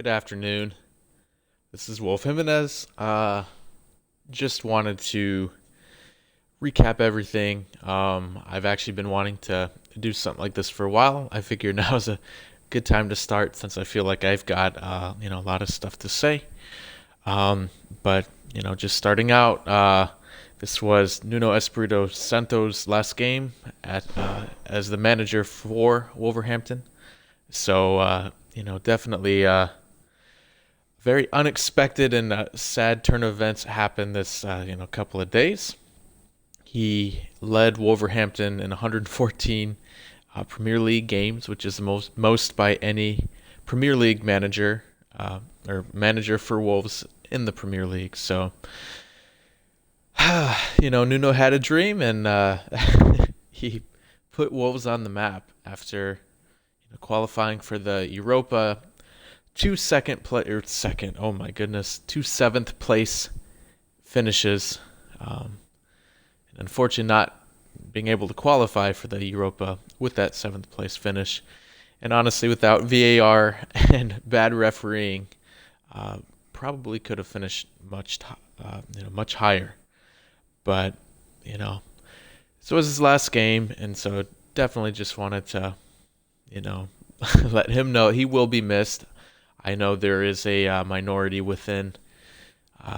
Good afternoon. This is Wolf Jimenez. Just wanted to recap everything. I've actually been wanting to do something like this for a while. I figure now is a good time to start since I feel like I've got a lot of stuff to say. But just starting out. This was Nuno Espirito Santo's last game at as the manager for Wolverhampton. So definitely. Very unexpected and sad turn of events happened this couple of days. He led Wolverhampton in 114 Premier League games, which is the most by any Premier League manager or manager for Wolves in the Premier League. So, Nuno had a dream and he put Wolves on the map after qualifying for the Europa. Two seventh place finishes. And unfortunately, not being able to qualify for the Europa with that seventh place finish. And honestly, without VAR and bad refereeing, probably could have finished much higher. But so it was his last game, and so definitely just wanted to, let him know he will be missed. I know there is a minority within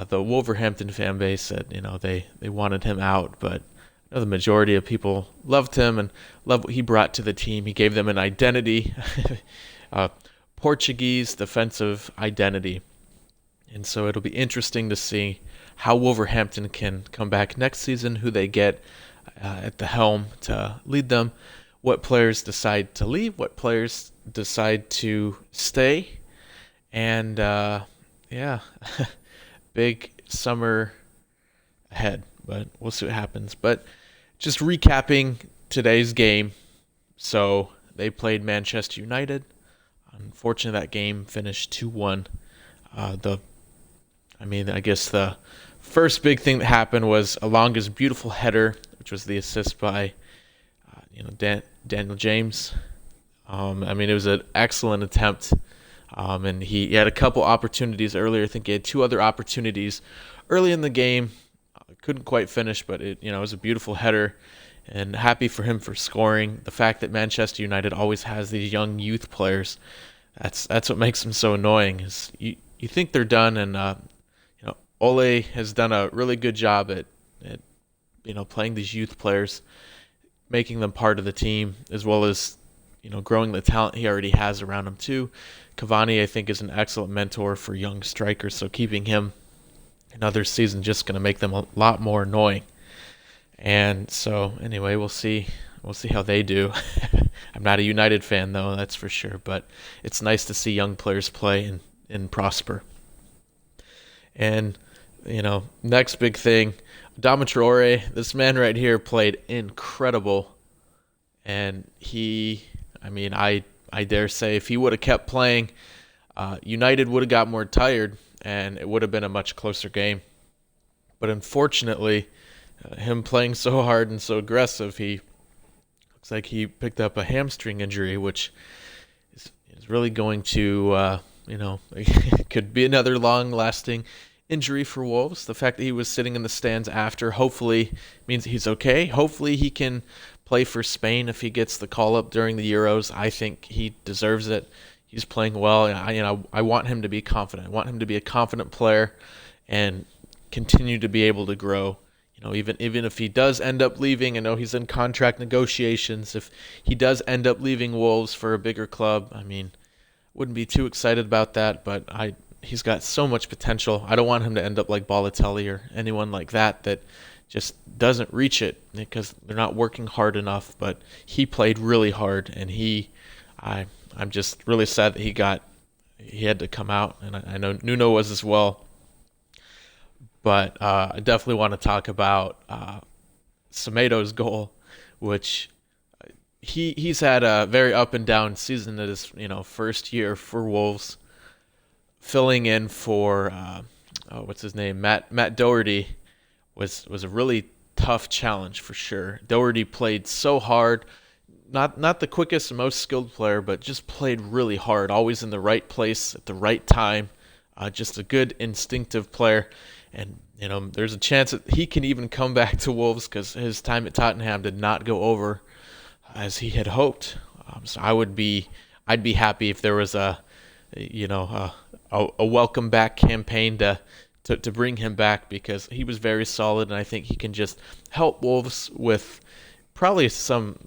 the Wolverhampton fan base that they wanted him out, but I know the majority of people loved him and loved what he brought to the team. He gave them an identity, Portuguese defensive identity, and so it'll be interesting to see how Wolverhampton can come back next season, who they get at the helm to lead them, what players decide to leave, what players decide to stay. And, big summer ahead, but we'll see what happens. But just recapping today's game. So they played Manchester United. Unfortunately, that game finished 2-1. I guess the first big thing that happened was Alonga's beautiful header, which was the assist by, Daniel James. It was an excellent attempt. And he had a couple opportunities earlier. I think he had two other opportunities early in the game. Couldn't quite finish, but it was a beautiful header. And happy for him for scoring. The fact that Manchester United always has these young youth players, that's what makes them so annoying. Is you think they're done, and Ole has done a really good job at playing these youth players, making them part of the team, as well as growing the talent he already has around him too. Cavani, I think, is an excellent mentor for young strikers, so keeping him another season just going to make them a lot more annoying. And so, anyway, we'll see how they do. I'm not a United fan, though, that's for sure, but it's nice to see young players play and prosper. And, next big thing, Adama Traore, this man right here played incredible, and I dare say if he would have kept playing, United would have got more tired, and it would have been a much closer game. But unfortunately, him playing so hard and so aggressive, he looks like he picked up a hamstring injury, which is really going to, it could be another long-lasting injury for Wolves. The fact that he was sitting in the stands after hopefully means he's okay. Hopefully he can play for Spain if he gets the call-up during the Euros. I think he deserves it. He's playing well. I want him to be confident. I want him to be a confident player and continue to be able to grow. Even if he does end up leaving, I know he's in contract negotiations. If he does end up leaving Wolves for a bigger club, wouldn't be too excited about that, but he's got so much potential. I don't want him to end up like Balotelli or anyone like that just doesn't reach it because they're not working hard enough. But he played really hard, and I'm just really sad that he had to come out, and I know Nuno was as well. But I definitely want to talk about Semedo's goal, which he's had a very up and down season in his first year for Wolves, filling in for what's his name, Matt Doherty. Was a really tough challenge for sure. Doherty played so hard, not the quickest and most skilled player, but just played really hard, always in the right place at the right time. Just a good instinctive player, and there's a chance that he can even come back to Wolves because his time at Tottenham did not go over as he had hoped. So I'd be happy if there was a welcome back campaign to bring him back because he was very solid, and I think he can just help Wolves with probably some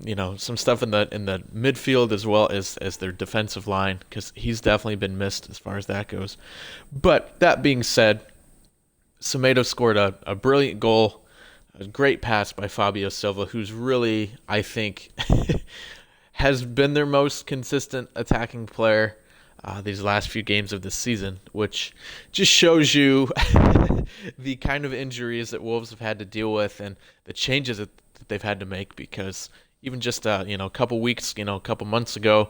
stuff in the midfield as well as their defensive line because he's definitely been missed as far as that goes. But that being said, Semedo scored a brilliant goal, a great pass by Fabio Silva, who's really, I think, has been their most consistent attacking player these last few games of this season, which just shows you the kind of injuries that Wolves have had to deal with and the changes that they've had to make. Because even just a couple weeks, a couple months ago,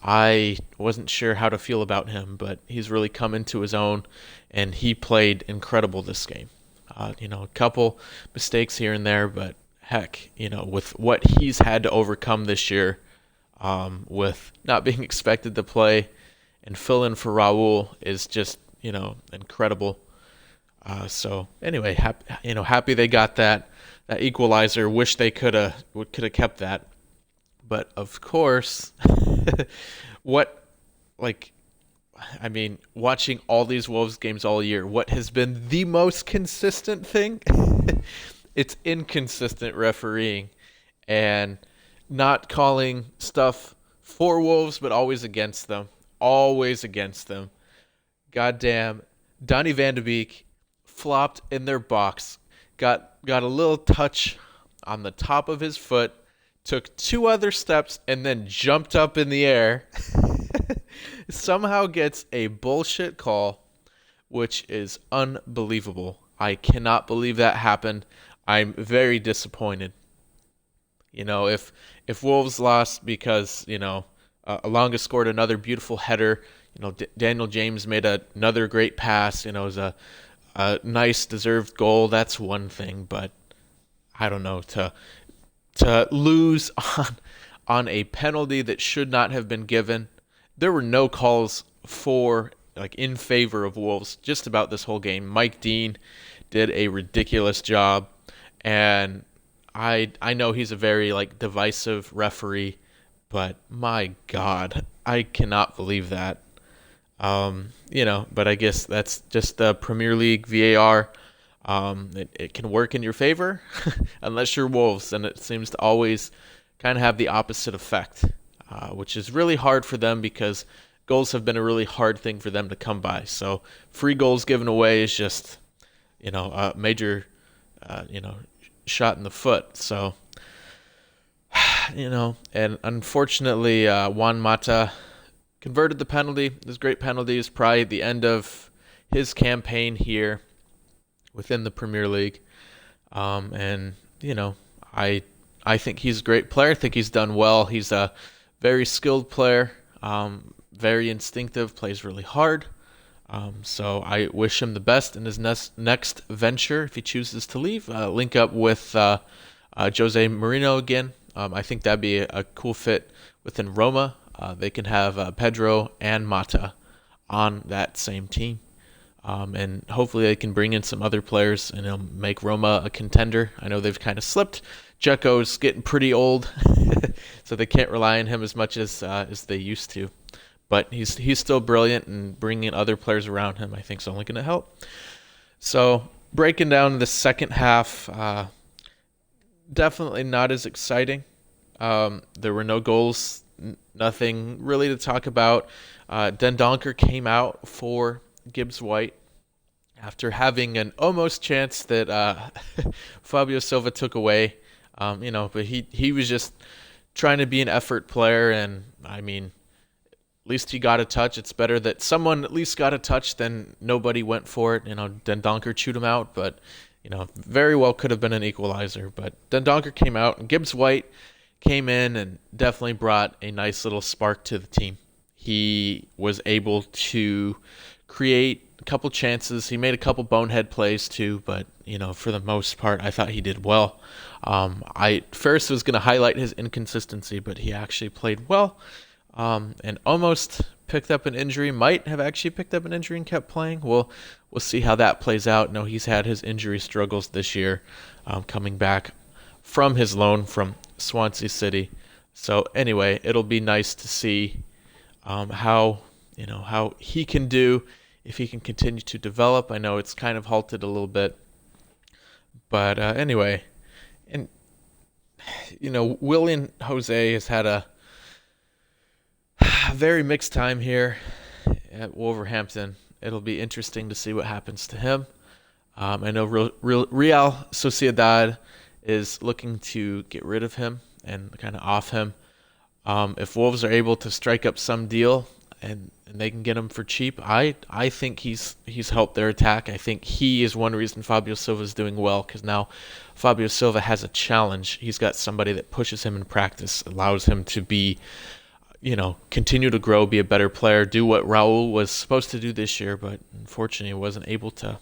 I wasn't sure how to feel about him, but he's really come into his own, and he played incredible this game. A couple mistakes here and there, but heck, with what he's had to overcome this year, with not being expected to play and fill in for Raul is just, incredible. So anyway, happy they got that equalizer. Wish they could have kept that. But of course, watching all these Wolves games all year, what has been the most consistent thing? It's inconsistent refereeing and not calling stuff for Wolves, but always against them. Always against them. Goddamn, Donny van de Beek flopped in their box, got a little touch on the top of his foot, took 2 other steps, and then jumped up in the air. Somehow gets a bullshit call, which is unbelievable. I cannot believe that happened. I'm very disappointed. If Wolves lost because, Alonga scored another beautiful header, Daniel James made another great pass, it was a nice deserved goal, that's one thing, but I don't know, to lose on a penalty that should not have been given. There were no calls in favor of Wolves just about this whole game. Mike Dean did a ridiculous job, and I know he's a very divisive referee, but my God, I cannot believe that. But I guess that's just the Premier League VAR. It can work in your favor unless you're Wolves, and it seems to always kind of have the opposite effect, which is really hard for them because goals have been a really hard thing for them to come by. So free goals given away is just, a major, shot in the foot. So, and unfortunately, Juan Mata converted the penalty. This great penalty is probably the end of his campaign here within the Premier League. And I think he's a great player. I think he's done well. He's a very skilled player, very instinctive, plays really hard. So I wish him the best in his next venture if he chooses to leave. Link up with Jose Mourinho again. I think that'd be a cool fit within Roma. They can have Pedro and Mata on that same team. And hopefully they can bring in some other players and make Roma a contender. I know they've kind of slipped. Dzeko's getting pretty old, so they can't rely on him as much as they used to. But he's still brilliant, and bringing in other players around him, I think, is only going to help. So breaking down the second half, definitely not as exciting. There were no goals, nothing really to talk about. Dendoncker came out for Gibbs White after having an almost chance that Fabio Silva took away. But he was just trying to be an effort player, and at least he got a touch. It's better that someone at least got a touch than nobody went for it. Dendoncker chewed him out, but very well could have been an equalizer. But Dendoncker came out, and Gibbs White came in and definitely brought a nice little spark to the team. He was able to create a couple chances. He made a couple bonehead plays too, but for the most part, I thought he did well. I first was going to highlight his inconsistency, but he actually played well, and almost picked up an injury. Might have actually picked up an injury and kept playing. We'll see how that plays out. No, he's had his injury struggles this year, coming back from his loan from Swansea City. So anyway, it'll be nice to see how he can do if he can continue to develop. I know it's kind of halted a little bit, but anyway, and Willian Jose has had a very mixed time here at Wolverhampton. It'll be interesting to see what happens to him. I know Real Sociedad is looking to get rid of him and kind of off him. If Wolves are able to strike up some deal and they can get him for cheap, I think he's helped their attack. I think he is one reason Fabio Silva is doing well, because now Fabio Silva has a challenge. He's got somebody that pushes him in practice, allows him to be, continue to grow, be a better player, do what Raul was supposed to do this year, but unfortunately wasn't able to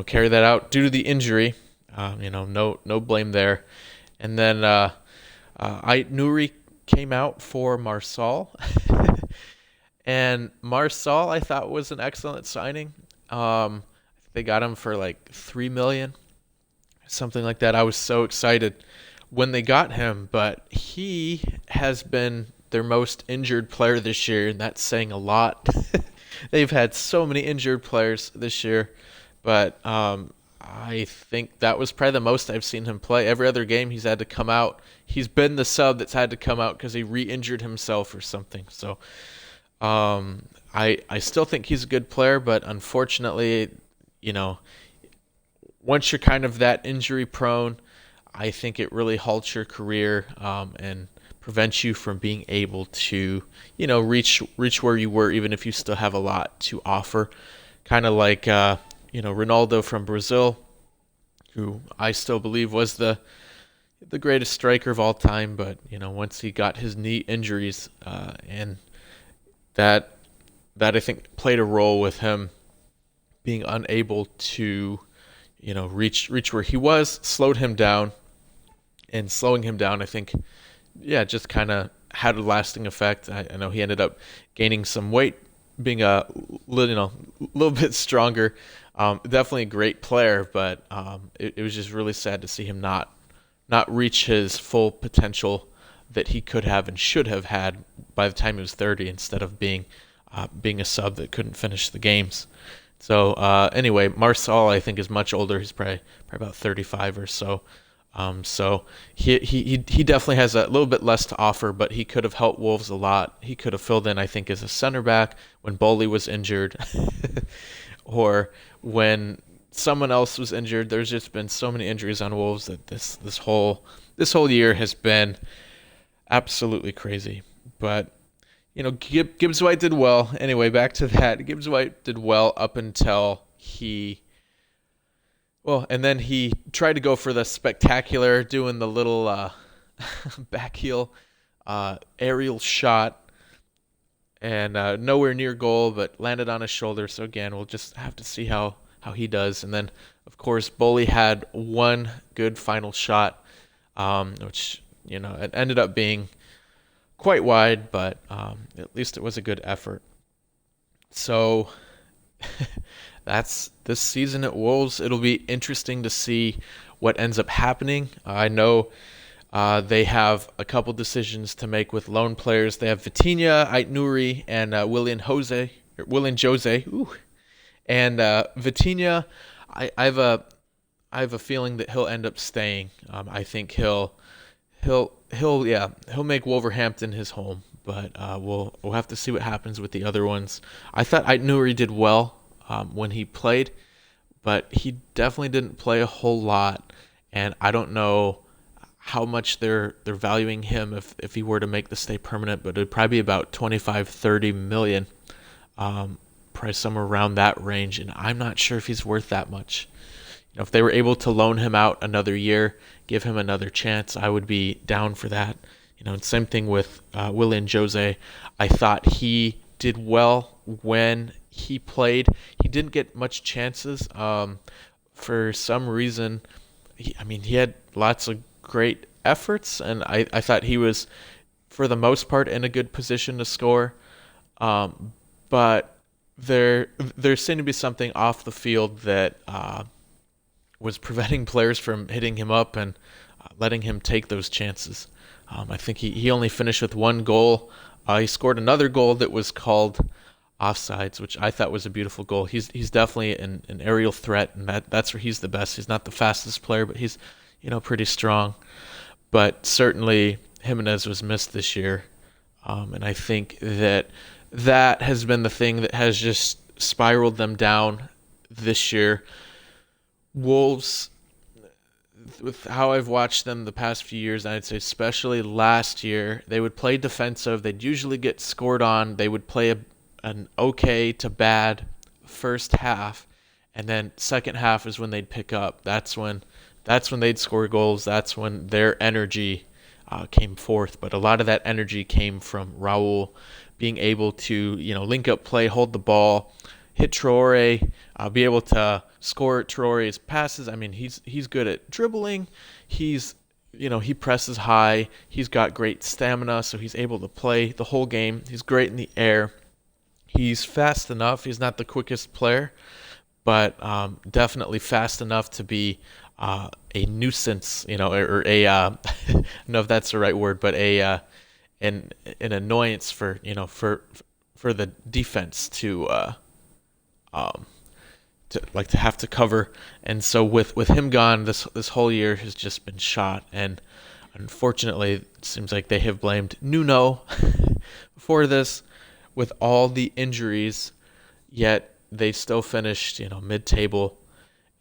carry that out due to the injury. No blame there. And then Nuri came out for Marsal. And Marsal, I thought, was an excellent signing. They got him for like $3 million, something like that. I was so excited when they got him, but he has been their most injured player this year, and that's saying a lot. They've had so many injured players this year, but I think that was probably the most I've seen him play. Every other game he's had to come out. He's been the sub that's had to come out because he re-injured himself or something. So I still think he's a good player, but unfortunately, once you're kind of that injury prone, I think it really halts your career and prevents you from being able to, reach where you were, even if you still have a lot to offer. Kind of like Ronaldo from Brazil, who I still believe was the greatest striker of all time, but once he got his knee injuries, and that I think played a role with him being unable to reach where he was, slowed him down, and slowing him down, I think, just kind of had a lasting effect. I know he ended up gaining some weight, being a little bit stronger. Definitely a great player, but it was just really sad to see him not reach his full potential that he could have and should have had by the time he was 30, instead of being a sub that couldn't finish the games. So anyway, Marsal, I think, is much older. He's probably about 35 or so. So he definitely has a little bit less to offer, but he could have helped Wolves a lot. He could have filled in, I think, as a center back when Bowley was injured, or when someone else was injured. There's just been so many injuries on Wolves that this whole year has been absolutely crazy. But Gibbs White did well. Anyway, back to that. Gibbs White did well up until and then he tried to go for the spectacular, doing the little back heel aerial shot, and nowhere near goal, but landed on his shoulder. So again, we'll just have to see how he does. And then, of course, Bowley had one good final shot, which it ended up being quite wide, but at least it was a good effort. So that's this season at Wolves. It'll be interesting to see what ends up happening. I know they have a couple decisions to make with loan players. They have Vitinha, Ait-Nouri, and Willian Jose. Ooh. And Vitinha, I have a feeling that he'll end up staying. I think he'll make Wolverhampton his home, but we'll have to see what happens with the other ones. I thought Ait-Nouri did well when he played, but he definitely didn't play a whole lot, and I don't know how much they're valuing him if he were to make the stay permanent, but it'd probably be about 25-30 million, probably somewhere around that range, and I'm not sure if he's worth that much. If they were able to loan him out another year, give him another chance, I would be down for that. And same thing with Willian Jose. I thought he did well when he played, he didn't get much chances. For some reason, he had lots of great efforts, and I thought he was, for the most part, in a good position to score. But there seemed to be something off the field that was preventing players from hitting him up and letting him take those chances. I think he only finished with one goal. He scored another goal that was called offsides, which I thought was a beautiful goal. He's definitely an aerial threat, and that's where he's the best. He's not the fastest player, but he's pretty strong. But certainly Jimenez was missed this year, and I think that has been the thing that has just spiraled them down this year. Wolves, with how I've watched them the past few years, I'd say especially last year, they would play defensive. They'd usually get scored on. They would play an okay to bad first half, and then second half is when they'd pick up. That's when they'd score goals. That's when their energy came forth. But a lot of that energy came from Raul being able to link up play, hold the ball, hit Traore, be able to score Traore's passes. He's good at dribbling. He presses high. He's got great stamina, so he's able to play the whole game. He's great in the air. He's fast enough. He's not the quickest player, but definitely fast enough to be a nuisance, or a I don't know if that's the right word, but an annoyance for the defense to have to cover. And so with him gone, this whole year has just been shot. And unfortunately, it seems like they have blamed Nuno for this, with all the injuries, yet they still finished mid-table.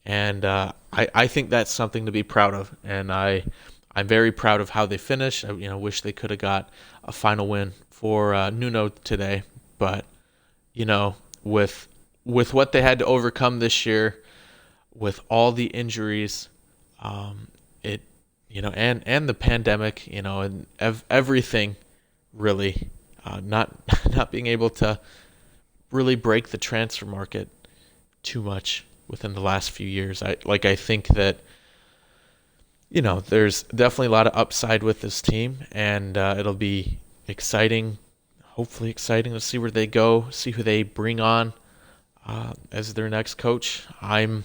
And I think that's something to be proud of. And I'm very proud of how they finished. I wish they could have got a final win for Nuno today. But with what they had to overcome this year, with all the injuries, and the pandemic, and everything, really, not being able to really break the transfer market too much within the last few years. I think that there's definitely a lot of upside with this team, and it'll be exciting, hopefully exciting, to see where they go, see who they bring on as their next coach. I'm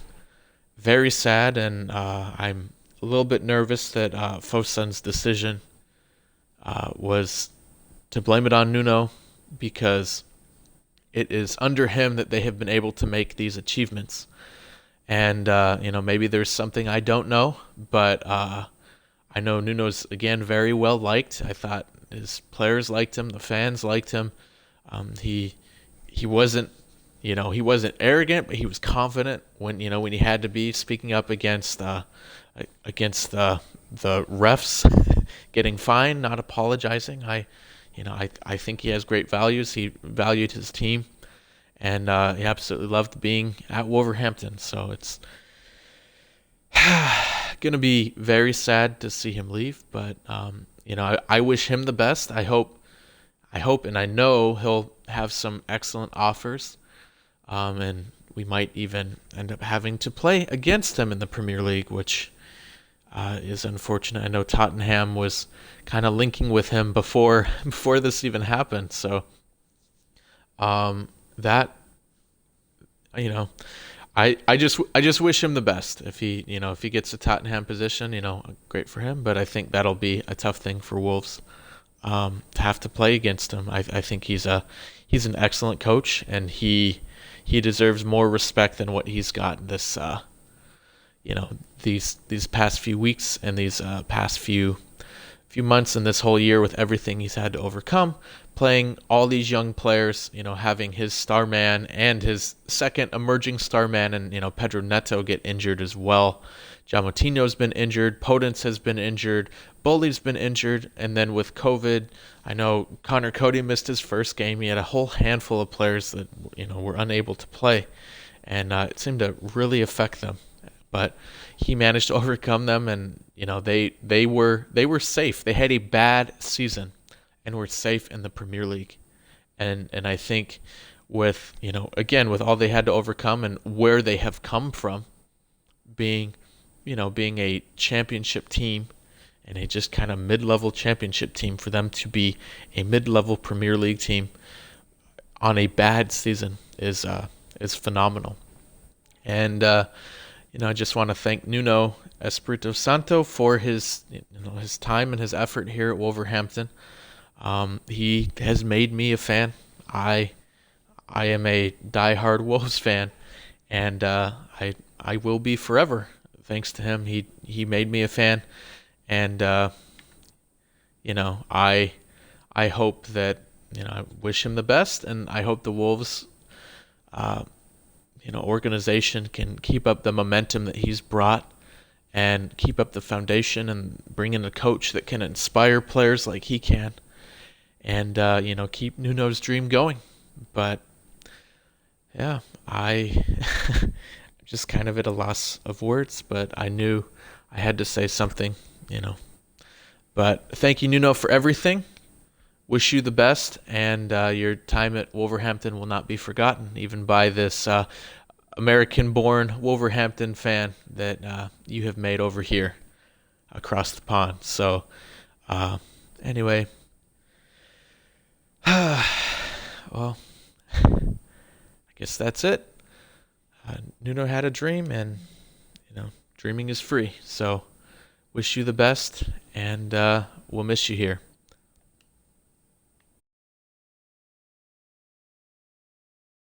very sad, and I'm a little bit nervous that Fosun's decision was to blame it on Nuno, because it is under him that they have been able to make these achievements. And maybe there's something I don't know, but I know Nuno's, again, very well liked. I thought his players liked him, the fans liked him. He wasn't arrogant, but he was confident when he had to be, speaking up against the refs, getting fined, not apologizing. I think he has great values. He valued his team, and he absolutely loved being at Wolverhampton. So it's going to be very sad to see him leave, but I wish him the best. I hope and I know he'll have some excellent offers, and we might even end up having to play against him in the Premier League, which is unfortunate. I know Tottenham was kind of linking with him before this even happened. So that I just wish him the best. If he gets a Tottenham position, great for him. But I think that'll be a tough thing for Wolves to have to play against him. I think he's an excellent coach, and he deserves more respect than what he's got this these past few weeks and these past few months and this whole year, with everything he's had to overcome, playing all these young players, having his star man and his second emerging star man, and Pedro Neto get injured as well. Giamotino's been injured, Podence has been injured, Boli's been injured, and then with COVID, I know Connor Cody missed his first game. He had a whole handful of players that were unable to play, and it seemed to really affect them. But he managed to overcome them, and they were safe. They had a bad season and were safe in the Premier League, and I think with, again, with all they had to overcome and where they have come from, being, being a championship team and a just kind of mid-level championship team, for them to be a mid-level Premier League team on a bad season is phenomenal. And I just want to thank Nuno Espirito Santo for his his time and his effort here at Wolverhampton. He has made me a fan. I am a diehard Wolves fan, and I will be forever. Thanks to him, he made me a fan, and I hope that I wish him the best, and I hope the Wolves organization can keep up the momentum that he's brought and keep up the foundation and bring in a coach that can inspire players like he can, and keep Nuno's dream going. But yeah, I just kind of at a loss of words, but I knew I had to say something. But thank you, Nuno, for everything. Wish you the best, and your time at Wolverhampton will not be forgotten, even by this American-born Wolverhampton fan that you have made over here across the pond. So, anyway, well, I guess that's it. Nuno had a dream, and dreaming is free. So, wish you the best, and we'll miss you here.